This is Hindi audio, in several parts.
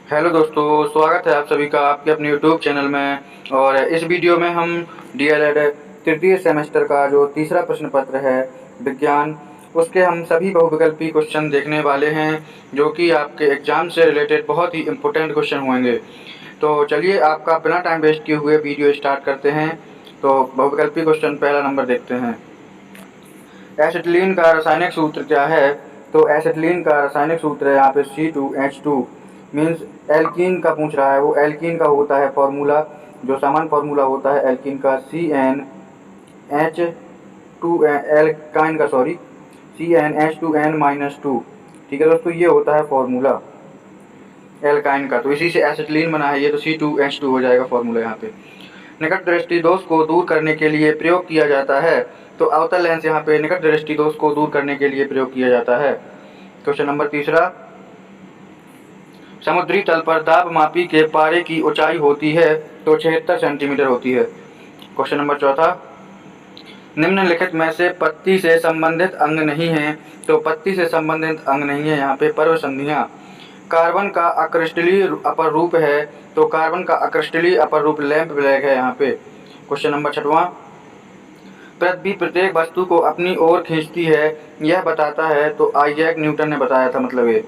हेलो दोस्तों, स्वागत है आप सभी का आपके अपने यूट्यूब चैनल में। और इस वीडियो में हम डीएलएड तृतीय सेमेस्टर का जो तीसरा प्रश्न पत्र है विज्ञान, उसके हम सभी बहुविकल्पी क्वेश्चन देखने वाले हैं, जो कि आपके एग्ज़ाम से रिलेटेड बहुत ही इम्पोर्टेंट क्वेश्चन होंगे। तो चलिए आपका बिना टाइम वेस्ट किए हुए वीडियो स्टार्ट करते हैं। तो बहुविकल्पी क्वेश्चन पहला नंबर देखते हैं। एसिटिलीन का रासायनिक सूत्र क्या है? तो एसिटिलीन का रासायनिक सूत्र है यहाँ पे C2H2 मीन्स एल्कीन का पूछ रहा है। वो एल्कीन का होता है फॉर्मूला, जो सामान्य फॉर्मूला होता है एल्कीन का CnH2n-2। ठीक है दोस्तों, ये होता है फॉर्मूला एल्काइन का, तो इसी से एसिटिलीन बना है। ये तो C2H2 हो जाएगा फॉर्मूला यहाँ पे। निकट दृष्टि दोष को दूर करने के लिए प्रयोग किया जाता है। तो अवतल लेंस यहाँ पे निकट दृष्टि दोष को दूर करने के लिए प्रयोग किया जाता है। क्वेश्चन नंबर तीसरा, समुद्री तल पर दाब मापी के पारे की ऊंचाई होती है तो 76 सेंटीमीटर होती है। क्वेश्चन नंबर चौथा, निम्नलिखित में से पत्ती से संबंधित अंग नहीं है। तो पत्ती से संबंधित अंग नहीं है यहाँ पे पर्व संधियाँ। कार्बन का अक्रिस्टलीय अपर रूप है, तो कार्बन का अक्रिस्टलीय अपर रूप लैंप ब्लैक है यहाँ पे। क्वेश्चन नंबर छठवां, पृथ्वी प्रत्येक वस्तु को अपनी ओर खींचती है, यह बताता है। तो आइजैक न्यूटन ने बताया था, मतलब ये।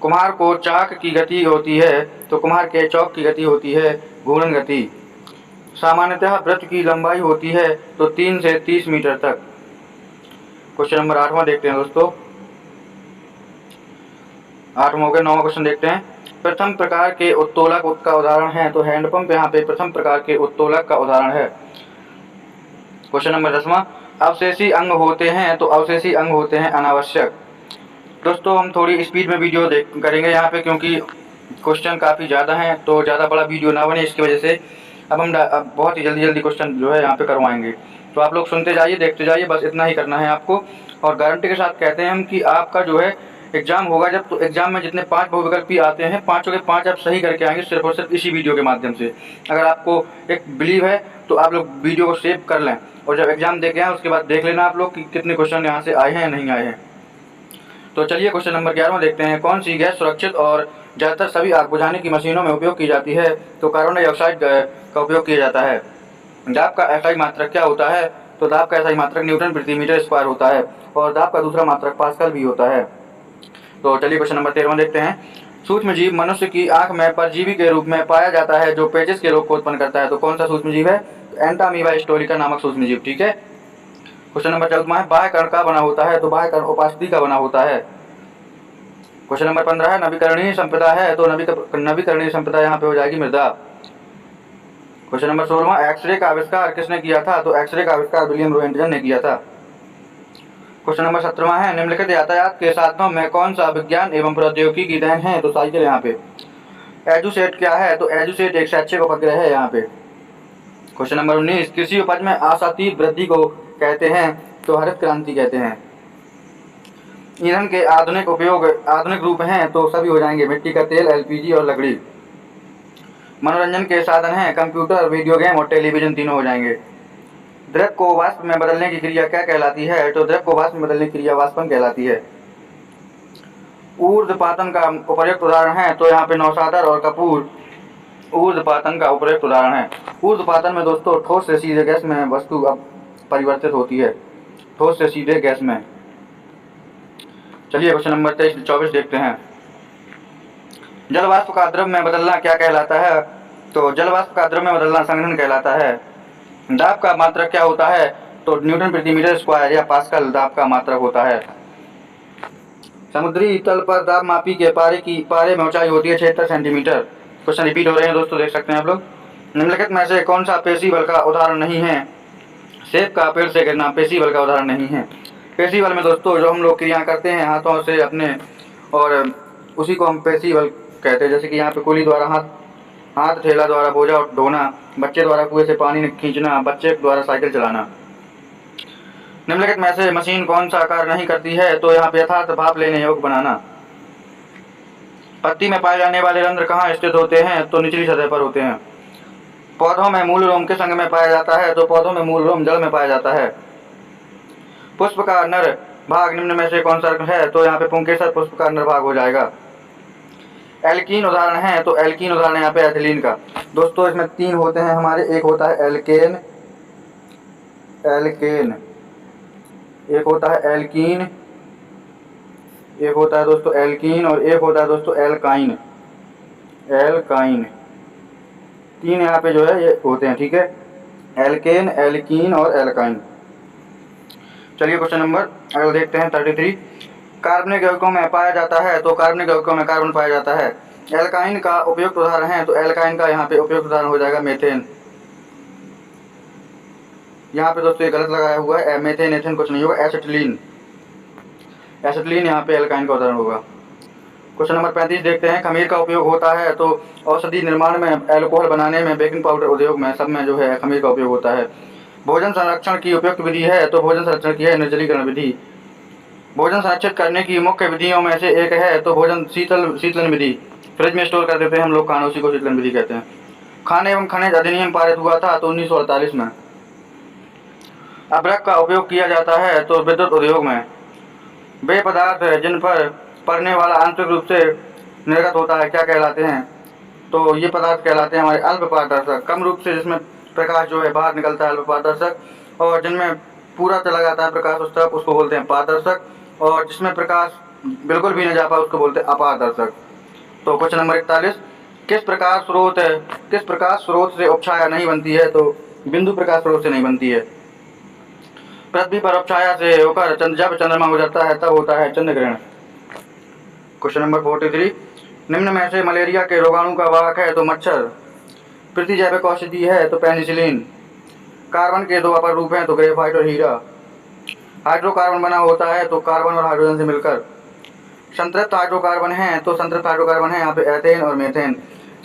कुम्हार को चाक की गति होती है, तो कुम्हार के चौक की गति होती है घूर्णन गति। सामान्यतः वृत्त की लंबाई होती है तो 3 से 30 मीटर तक। क्वेश्चन नंबर 8वां देखते हैं दोस्तों। 8वां हो गया, 9वां क्वेश्चन देखते हैं। प्रथम प्रकार के उत्तोलक का उदाहरण है, तो हैंडपंप यहाँ पे प्रथम प्रकार के उत्तोलक का उदाहरण है। क्वेश्चन नंबर 10वां, अवशेषी अंग होते हैं, तो अवशेषी अंग होते हैं अनावश्यक। दोस्तों हम थोड़ी स्पीड में वीडियो करेंगे यहाँ पे, क्योंकि क्वेश्चन काफ़ी ज़्यादा हैं, तो ज़्यादा बड़ा वीडियो ना बने, इसकी वजह से अब हम बहुत ही जल्दी क्वेश्चन जो है यहाँ पे करवाएंगे। तो आप लोग सुनते जाइए, देखते जाइए, बस इतना ही करना है आपको। और गारंटी के साथ कहते हैं हम कि आपका जो है एग्जाम होगा जब, तो एग्जाम में जितने 5 बहुविकल्पी आते हैं, 5 के 5 आप सही करके आएंगे, सिर्फ और सिर्फ इसी वीडियो के माध्यम से। अगर आपको एक बिलीव है तो आप लोग वीडियो को सेव कर लें, और जब एग्जाम दे के आएँ उसके बाद देख लेना आप लोग कि कितने क्वेश्चन यहाँ से आए हैं या नहीं आए हैं। तो चलिए क्वेश्चन नंबर 11वां देखते हैं। कौन सी गैस सुरक्षित और ज़्यादातर सभी आग बुझाने की मशीनों में उपयोग की जाती है? तो कार्बन डाइऑक्साइड का उपयोग किया जाता है। दाब का एसआई मात्रक क्या होता है? तो दाब का एसआई मात्रक न्यूटन प्रति मीटर स्क्वायर होता है, और दाब का दूसरा मात्रक पास्कल भी होता है। तो चलिए क्वेश्चन नंबर 13वां देखते हैं। सूक्ष्म जीव मनुष्य की आंख में परजीवी के रूप में पाया जाता है, जो पेचिस के रोग को उत्पन्न करता है। तो कौन सा सूक्ष्म जीव है? एंटामीबा हिस्टोरिका नामक सूक्ष्म जीव। ठीक है। क्वेश्चन नंबर 14वां है, बाह्य कण का बना होता है? तो बाह्य कण उपास्थि का बना होता है। क्वेश्चन नंबर 15 है, नवीकरणीय संपदा है? तो नवीकरणीय संपदा यहाँ पे हो जाएगी मृदा। क्वेश्चन नंबर 16वां, एक्सरे का आविष्कार किसने किया था? तो एक्सरे का आविष्कार विलियम रोएंटगन ने किया था। क्वेश्चन नंबर 17वां है, निम्नलिखित यातायात के साधनों में कौन सा विज्ञान एवं प्रौद्योगिकी की देन है? तो साइकिल यहाँ पे। एजुसेट क्या है? तो एजुसेट एक शैक्षिक उपग्रह है यहाँ पे। क्वेश्चन नंबर 19, कृषि उपज में आशातीत वृद्धि को कहते हैं? तो हरित क्रांति कहते हैं। ईंधन के आधुनिक रूप हैं, तो सभी हो जाएंगे मिट्टी का तेल, एलपीजी और लकड़ी। मनोरंजन के साधन हैं कंप्यूटर, वीडियो गेम और टेलीविजन, तीनों हो जाएंगे। द्रव को वाष्प में बदलने की क्रिया क्या कहलाती है? तो द्रव को वाष्प में बदलने की क्रिया वाष्पन कहलाती है। ऊर्ध्वपातन का उपयुक्त उदाहरण है? तो यहाँ पे नौसादर और कपूर ऊर्ध्वपातन का उपयुक्त उदाहरण है। ऊर्ध्वपातन में दोस्तों ठोस से सीधे गैस में वस्तु अब परिवर्तित होती है, ठोस से सीधे गैस में। चलिए क्वेश्चन नंबर 23-24 देखते हैं। जल वाष्प का द्रव में बदलना क्या कहलाता है? तो जल वाष्प का द्रव में बदलना संघनन कहलाता है। दाब का मात्रक क्या होता है? तो न्यूटन प्रति मीटर स्क्वायर या पास्कल दाब का मात्रक होता है। समुद्री तल पर दाब मापी के पारे में ऊंचाई होती है 76 सेंटीमीटर। क्वेश्चन रिपीट हो रहे हैं दोस्तों, देख सकते हैं आप लोग। निम्नलिखित में से कौन सा पेशी बल का उदाहरण नहीं है? सेब का पेड़ से गिरना पेशी बल का उदाहरण नहीं है। पेशी बल में दोस्तों जो हम लोग क्रिया करते हैं हाथों से अपने, और उसी को हम पेशी बल कहते हैं। जैसे कि यहाँ पे कुली द्वारा हाथ ठेला द्वारा बोझा ढोना, बच्चे द्वारा कुएं से पानी खींचना, बच्चे द्वारा साइकिल चलाना। निम्नलिखित में से मशीन कौन सा कार्य नहीं करती है? तो यहाँ पे यथार्थ भाप लेने योग्य बनाना। पत्ती में पाए जाने वाले रंध्र कहाँ स्थित होते हैं? तो निचली सतह पर होते हैं। पौधों में मूल रोम किस अंग में पाया जाता है? तो पौधों में मूल रोम जड़ में पाया जाता है। पुष्प का नर भाग निम्न में से कौन सा है? तो यहाँ पे पुंकेसर पुष्प का नर भाग हो जाएगा। एल्कीन उदाहरण है, तो एल्कीन उदाहरण यहाँ पे एथिलीन का। दोस्तों इसमें 3 होते हैं हमारे, एक होता है एल्केन, एक होता है एल्कीन, एक होता है दोस्तों एल्कीन, और एक होता है दोस्तों एल्काइन। 3 यहाँ पे जो है ये होते हैं, ठीक है, एल्केन, एल्कीन और एल्काइन। चलिए क्वेश्चन नंबर अगला देखते हैं 33। कार्बनिक यौगिकों में पाया जाता है, तो कार्बनिक यौगिकों में कार्बन पाया जाता है। एल्काइन का उपयुक्त उदाहरण है, तो एल्काइन का यहाँ पे उपयुक्त उदाहरण हो जाएगा मेथेन। यहाँ पे दोस्तों ये गलत लगाया हुआ है, मेथेन एथेन कुछ नहीं होगा, एसिटिलीन, एसिटिलीन यहाँ पे एल्काइन का उदाहरण होगा। क्वेश्चन नंबर 35 देखते हैं। खमीर का उपयोग होता है, तो औषधि निर्माण में, अल्कोहल बनाने में, बेकिंग पाउडर उद्योग में, सब में जो है खमीर का उपयोग होता है। भोजन संरक्षण की उपयुक्त विधि है, तो भोजन संरक्षण की है निर्जलीकरण विधि। भोजन संरक्षित करने की मुख्य विधियों में से एक है, तो भोजन शीतलन विधि, फ्रिज में स्टोर कर देते हैं हम लोग खाना, उसी को शीतलन विधि कहते हैं। खाने एवं खनिज अधिनियम पारित हुआ था, तो 1948 में। अभ्रक का उपयोग किया जाता है, तो विद्युत उद्योग में। वे पदार्थ जिन पर पड़ने वाला आंतरिक रूप से निर्गत होता है क्या कहलाते हैं, तो ये पदार्थ कहलाते हैं हमारे अल्प पारदर्शक। कम रूप से जिसमें प्रकाश जो है बाहर निकलता है अल्प पारदर्शक, और जिनमें पूरा चला जाता है प्रकाश उस तरफ, उसको बोलते हैं पारदर्शक, और जिसमें प्रकाश बिल्कुल भी नहीं जा पाए उसको बोलते हैं अपारदर्शक। तो क्वेश्चन नंबर 41। किस प्रकाश स्रोत से उपछाया नहीं बनती है, तो बिंदु प्रकाश स्रोत से नहीं बनती है। पृथ्वी पर उपछाया से होकर जब चंद्रमा हो जाता है तब होता है चंद्र ग्रहण। Question number 43। निम्न में से मलेरिया के रोगाणु का वाहक है, तो मच्छर। प्रतिजैविक औषधि है, तो पेनिसिलिन। कार्बन के 2 अपर रूप हैं, तो ग्रेफाइट और हीरा। हाइड्रोकार्बन बना होता है, तो कार्बन और हाइड्रोजन से मिलकर। संतृप्त हाइड्रोकार्बन है, तो संतृप्त हाइड्रोकार्बन है यहाँ पे एथेन और मेथेन।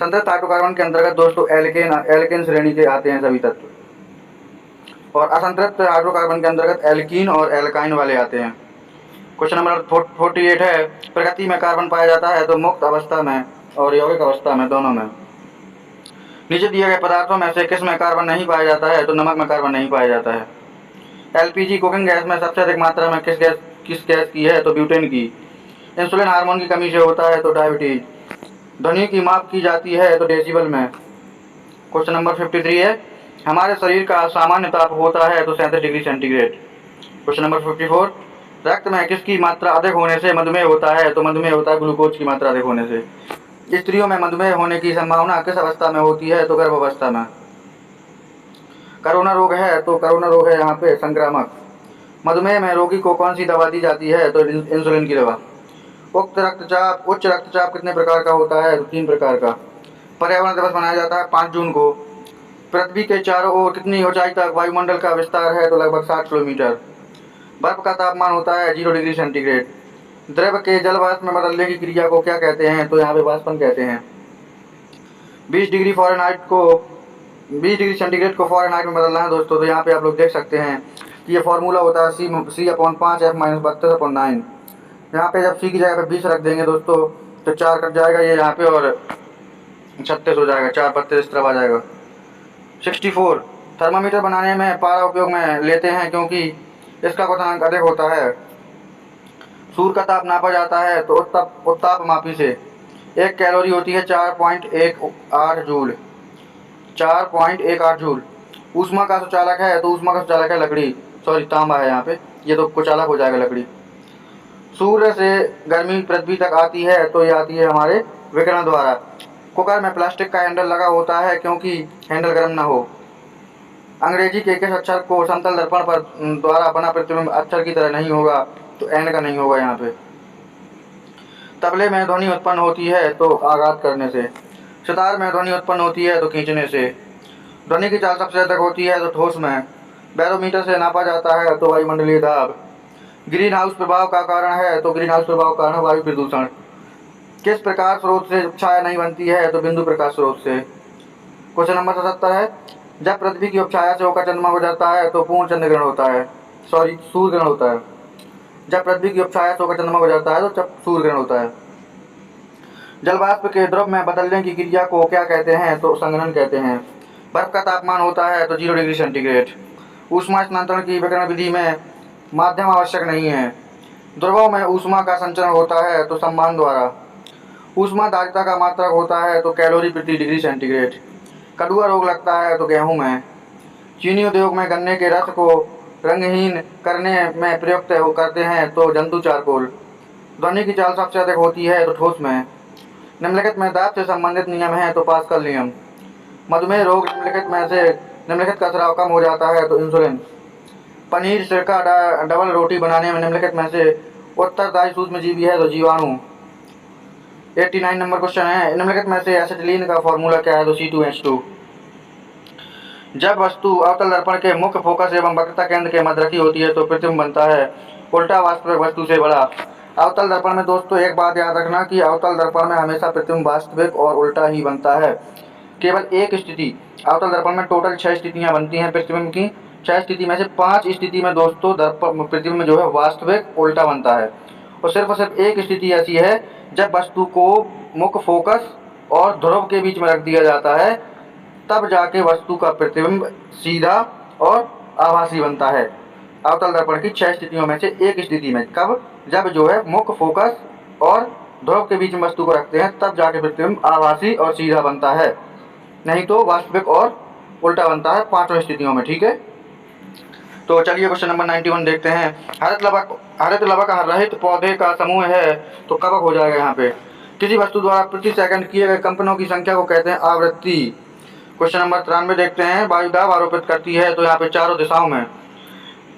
संतृप्त हाइड्रोकार्बन के अंतर्गत दोस्तों एल्केन श्रेणी के आते हैं सभी तत्व, और असंतृप्त हाइड्रोकार्बन के अंतर्गत एल्कीन और एल्काइन वाले आते हैं। क्वेश्चन नंबर 48 है। प्रकृति में कार्बन पाया जाता है, तो मुक्त अवस्था में और यौगिक अवस्था में, दोनों में। नीचे दिए गए पदार्थों में से किस में कार्बन नहीं पाया जाता है, तो नमक में कार्बन नहीं पाया जाता है। एलपीजी कुकिंग गैस में सबसे अधिक मात्रा में किस गैस की है, तो ब्यूटेन की। इंसुलिन हार्मोन की कमी से होता है, तो डायबिटीज। ध्वनि की माप की जाती है, तो डेसिबल में। क्वेश्चन नंबर 53 है। हमारे शरीर का सामान्य ताप होता है, तो 37 डिग्री सेंटीग्रेड। Question number 54। रक्त में किसकी मात्रा अधिक होने से मधुमेह होता है, तो मधुमेह होता है ग्लूकोज की मात्रा अधिक होने से। स्त्रियों में मधुमेह होने की संभावना किस अवस्था में होती है, तो गर्भावस्था में। कोरोना रोग है, तो कोरोना रोग है यहाँ पे संक्रामक। मधुमेह में रोगी को कौन सी दवा दी जाती है, तो इंसुलिन की दवा। उच्च रक्तचाप कितने प्रकार का होता है, तो 3 प्रकार का। पर्यावरण दिवस मनाया जाता है 5 जून को। पृथ्वी के चारों ओर कितनी ऊंचाई तक वायुमंडल का विस्तार है, तो लगभग 60 किलोमीटर। बर्फ का तापमान होता है 0 डिग्री सेंटीग्रेड। द्रव के जल वाष्प में बदलने की क्रिया को क्या कहते हैं, तो यहाँ पे वाष्पन कहते हैं। 20 डिग्री सेंटीग्रेड को फ़ारेनहाइट में बदलना है दोस्तों, तो यहाँ पे आप लोग देख सकते हैं कि ये फार्मूला होता है C/5 F-32/9। यहाँ पे जब C की जगह पे 20 रख देंगे दोस्तों, तो 4 कट जाएगा ये यहाँ पे, और 36 हो जाएगा, 4 पत्ते इस तरफ आ जाएगा। 64। थर्मामीटर बनाने में पारा उपयोग में लेते हैं क्योंकि इसका क्वथनांक अधिक होता है। सूर्य का ताप नापा जाता है, तो उत्ताप मापी से। 1 कैलोरी होती है 4.18 जूल। 4.18 जूल। ऊष्मा का सुचालक है, तो ऊष्मा का सुचालक है लकड़ी, तांबा है यहाँ पे, ये तो कुचालक हो जाएगा लकड़ी। सूर्य से गर्मी पृथ्वी तक आती है, तो ये आती है हमारे विकिरण द्वारा। कुकर में प्लास्टिक का हैंडल लगा होता है क्योंकि हैंडल गर्म ना हो। अंग्रेजी के किस अक्षर को समतल दर्पण पर द्वारा बना प्रतिबिंब अक्षर की तरह नहीं होगा, तो एन का नहीं होगा यहाँ पे। तबले में ध्वनि उत्पन्न होती है, तो आघात करने से। सितार में ध्वनि उत्पन्न होती है, तो खींचने से। ध्वनि की चाल सबसे अधिक होती है, तो ठोस में। बैरोमीटर से नापा जाता है, तो वायुमंडलीय दाब। ग्रीन हाउस प्रभाव का कारण है, तो ग्रीन हाउस प्रभाव का कारण वायु प्रदूषण। किस प्रकार स्रोत से छाया नहीं बनती है, तो बिंदु प्रकाश स्रोत से। क्वेश्चन नंबर 77 है। जब पृथ्वी की उपछाया से होकर चंद्रमा हो जाता है, तो पूर्ण चंद्र ग्रहण होता है, सूर्य ग्रहण होता है। जब पृथ्वी की उपछाया से होकर चंद्रमा हो जाता है, तो सूर्य ग्रहण होता है। जलवाष्प के द्रव में बदलने की क्रिया को क्या कहते हैं, तो संघनन कहते हैं। बर्फ का तापमान होता है, तो 0 डिग्री सेंटीग्रेड। ऊष्मा स्थानांतरण की विकिरण विधि में माध्यम आवश्यक नहीं है। ध्रुवों में ऊष्मा का संचरण होता है, तो सम्मान द्वारा। ऊष्मा दाह्यता का मात्रक होता है तो कैलोरी प्रति डिग्री सेंटीग्रेड। कड़ुआ रोग लगता है तो गेहूँ में। चीनी उद्योग में गन्ने के रस को रंगहीन करने में प्रयुक्त करते हैं तो जंतु चारकोल। ध्वनि की चाल सबसे अधिक होती है तो ठोस में। निम्नलिखित में दाब से संबंधित नियम है तो पास्कल नियम। मधुमेह रोग निम्नलिखित का स्राव कम हो जाता है तो इंसुलिन। पनीर सिरका डबल रोटी बनाने में निम्नलिखित में से उत्तरदायी सूक्ष्मजीवी है तो जीवाणु। 89 नंबर क्वेश्चन है, निम्नलिखित में से एसिटिलीन का फॉर्मूला क्या है तो C2H2। जब वस्तु अवतल दर्पण के मुख्य फोकस एवं वक्रता केंद्र के मध्य रखी होती है तो प्रतिबिंब बनता है उल्टा वास्तविक वस्तु से बड़ा। अवतल दर्पण में दोस्तों एक बात याद रखना कि अवतल दर्पण में हमेशा प्रतिबिंब वास्तविक और उल्टा ही बनता है। केवल एक स्थिति, अवतल दर्पण में टोटल 6 स्थितियां बनती हैं प्रतिबिंब की। 6 स्थिति में से 5 स्थिति में दोस्तों प्रतिबिंब जो है वास्तविक उल्टा बनता है, और सिर्फ एक स्थिति ऐसी है जब वस्तु को मुख्य फोकस और ध्रुव के बीच में रख दिया जाता है, तब जाके वस्तु का प्रतिबिंब सीधा और आभासी बनता है। अवतल दर्पण की 6 स्थितियों में से एक स्थिति में, कब, जब जो है मुख्य फोकस और ध्रुव के बीच में वस्तु को रखते हैं तब जाके प्रतिबिंब आभासी और सीधा बनता है, नहीं तो वास्तविक और उल्टा बनता है 5 स्थितियों में। ठीक है, तो चलिए क्वेश्चन नंबर 91 देखते हैं। हरित लवक रहित पौधे का समूह है तो कवक हो जाएगा यहाँ पे। किसी वस्तु द्वारा प्रति सेकंड किए गए कंपनों की संख्या को कहते हैं आवृत्ति। क्वेश्चन नंबर 93 देखते हैं। वायु दाब आरोपित करती है तो यहाँ पे चारों दिशाओं में।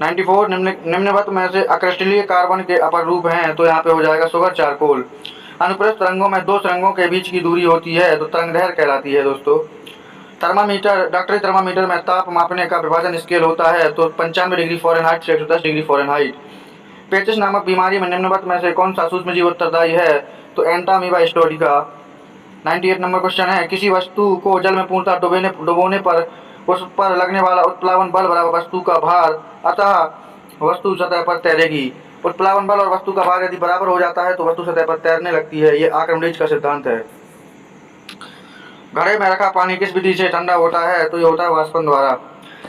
94 निम्नवत में से अक्रिस्टलीय कार्बन के अपर रूप हैं तो यहाँ पे हो जाएगा सुगर चारकोल। अनुप्रस्थ तरंगों में 2 तरंगों के बीच की दूरी होती है तो तरंगदैर्घ्य कहलाती है दोस्तों। थर्मामीटर, डॉक्टरी थर्मामीटर में ताप मापने का विभाजन स्केल होता है तो 95 डिग्री फ़ारेनहाइट से 110 डिग्री फ़ारेनहाइट। पेचिस नामक बीमारी में निम्नवत में से कौन सा सूक्ष्मजीव उत्तरदायी है तो एंटामीबा हिस्टोरिका। 98 नंबर क्वेश्चन है। किसी वस्तु को जल में पूर्णतः डुबोने पर उस पर लगने वाला उत्प्लावन बल बराबर वस्तु का भार, अतः वस्तु सतह पर तैरेगी। उत्प्लावन बल और वस्तु का भार यदि बराबर हो जाता है तो वस्तु सतह पर तैरने लगती है। ये आर्किमिडीज का सिद्धांत है। घड़े में रखा पानी किस विधि से ठंडा होता है तो ये होता है वाष्पन द्वारा।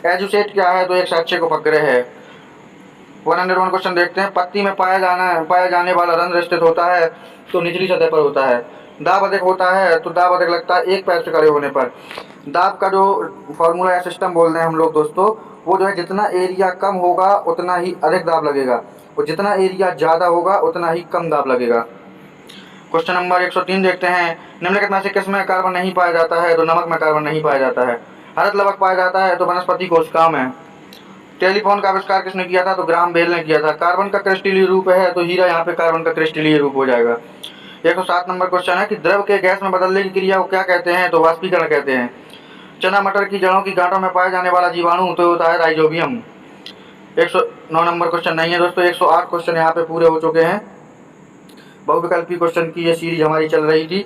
एजुसेट क्या है तो एक साक्ष्य उपग्रह है। 101 क्वेश्चन देखते हैं। पत्ती में पाया जाने वाला रंध्र स्थित होता है तो निचली सतह पर होता है। दाब अधिक होता है तो दाब अधिक लगता है एक पैर से खड़े होने पर। दाब का जो फॉर्मूला या सिस्टम बोल रहे हैं हम लोग दोस्तों, वो जो है जितना एरिया कम होगा उतना ही अधिक दाब लगेगा, और जितना एरिया ज़्यादा होगा उतना ही कम दाब लगेगा। क्वेश्चन नंबर 103 देखते हैं। निम्नलिखित में से किस में कार्बन नहीं पाया जाता है तो नमक में कार्बन नहीं पाया जाता है। हरित लवक पाया जाता है तो वनस्पति कोशिकाओं में। टेलीफोन का आविष्कार किसने किया था तो ग्राहम बेल ने किया था। कार्बन का क्रिस्टलीय रूप है तो हीरा यहाँ पे कार्बन का क्रिस्टलीय रूप हो जाएगा। 107 नंबर क्वेश्चन है कि द्रव के गैस में बदलने की क्रिया को क्या कहते हैं तो वाष्पीकरण कहते हैं। चना मटर की जड़ों की गांठों में पाया जाने वाला जीवाणु तो होता है राइजोबियम। 109 नंबर क्वेश्चन नहीं है दोस्तों। 108 क्वेश्चन यहाँ पे पूरे हो चुके हैं। बहुविकल्पी क्वेश्चन की ये सीरीज हमारी चल रही थी,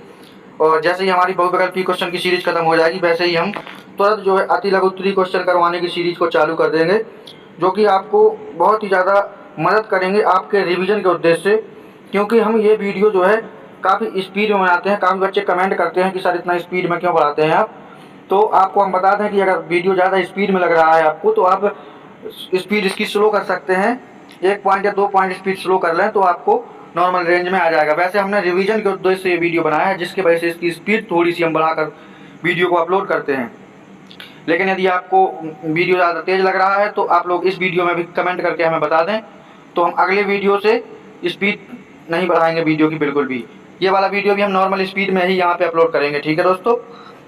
और जैसे ही हमारी बहुविकल्पी क्वेश्चन की सीरीज खत्म हो जाएगी वैसे ही हम तुरंत जो है अति लघु उत्तरीय क्वेश्चन करवाने की सीरीज को चालू कर देंगे, जो कि आपको बहुत ही ज़्यादा मदद करेंगे आपके रिवीजन के उद्देश्य से। क्योंकि हम ये वीडियो जो है काफ़ी स्पीड में बनाते हैं। काफ़ी बच्चे कमेंट करते हैं कि सर इतना स्पीड में क्यों बढ़ाते हैं आप, तो आपको हम बता दें कि अगर वीडियो ज़्यादा स्पीड में लग रहा है आपको तो आप स्पीड इसकी स्लो कर सकते हैं। 1 पॉइंट या 2 पॉइंट स्पीड स्लो कर लें तो आपको नॉर्मल रेंज में आ जाएगा। वैसे हमने रिवीजन के उद्देश्य से ये वीडियो बनाया है, जिसकी वजह से इसकी स्पीड थोड़ी सी हम बढ़ाकर वीडियो को अपलोड करते हैं। लेकिन यदि आपको वीडियो ज़्यादा तेज़ लग रहा है तो आप लोग इस वीडियो में भी कमेंट करके हमें बता दें, तो हम अगले वीडियो से स्पीड नहीं बढ़ाएंगे वीडियो की बिल्कुल भी। ये वाला वीडियो भी हम नॉर्मल स्पीड में ही यहाँ पे अपलोड करेंगे। ठीक है दोस्तों,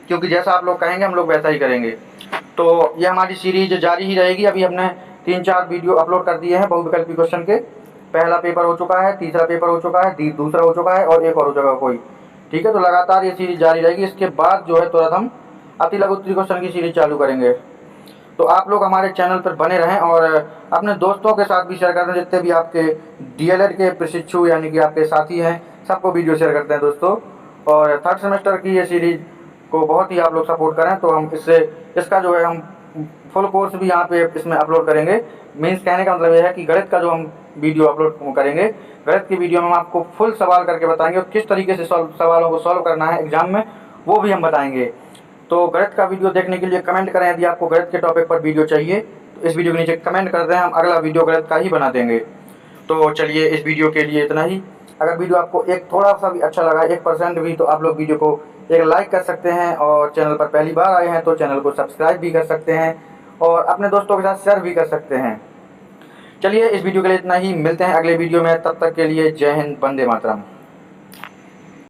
क्योंकि जैसा आप लोग कहेंगे हम लोग वैसा ही करेंगे। तो ये हमारी सीरीज जारी ही रहेगी। अभी हमने 3-4 वीडियो अपलोड कर दिए हैं बहुविकल्पी क्वेश्चन के। पहला पेपर हो चुका है, तीसरा पेपर हो चुका है, दूसरा हो चुका है और एक और हो चुका कोई। ठीक है, तो लगातार ये सीरीज जारी रहेगी। इसके बाद जो है तुरंत हम अति लघु उत्तरीय क्वेश्चन की सीरीज चालू करेंगे। तो आप लोग हमारे चैनल पर बने रहें और अपने दोस्तों के साथ भी शेयर कर दें। जितने भी आपके डीएलएड के प्रशिक्षु यानी कि आपके साथी हैं सबको वीडियो शेयर करते हैं दोस्तों। और 3rd सेमेस्टर की ये सीरीज को बहुत ही आप लोग सपोर्ट करें तो हम इसका जो है हम फुल कोर्स भी यहाँ पे इसमें अपलोड करेंगे। मीन्स कहने का मतलब ये है कि गणित का जो हम वीडियो अपलोड करेंगे, गणित की वीडियो में हम आपको फुल सवाल करके बताएंगे और किस तरीके से सवालों को सॉल्व करना है एग्जाम में वो भी हम बताएंगे। तो गणित का वीडियो देखने के लिए कमेंट करें। यदि आपको गणित के टॉपिक पर वीडियो चाहिए तो इस वीडियो के नीचे कमेंट कर दें, हम अगला वीडियो गणित का ही बना देंगे। तो चलिए इस वीडियो के लिए इतना ही। अगर वीडियो आपको एक थोड़ा सा भी अच्छा लगा, 1% भी, तो आप लोग वीडियो को एक लाइक कर सकते हैं और चैनल पर पहली बार आए हैं तो चैनल को सब्सक्राइब भी कर सकते हैं और अपने दोस्तों के साथ शेयर भी कर सकते हैं। चलिए इस वीडियो के लिए इतना ही, मिलते हैं अगले वीडियो में, तब तक के लिए जय हिंद, वंदे मातरम।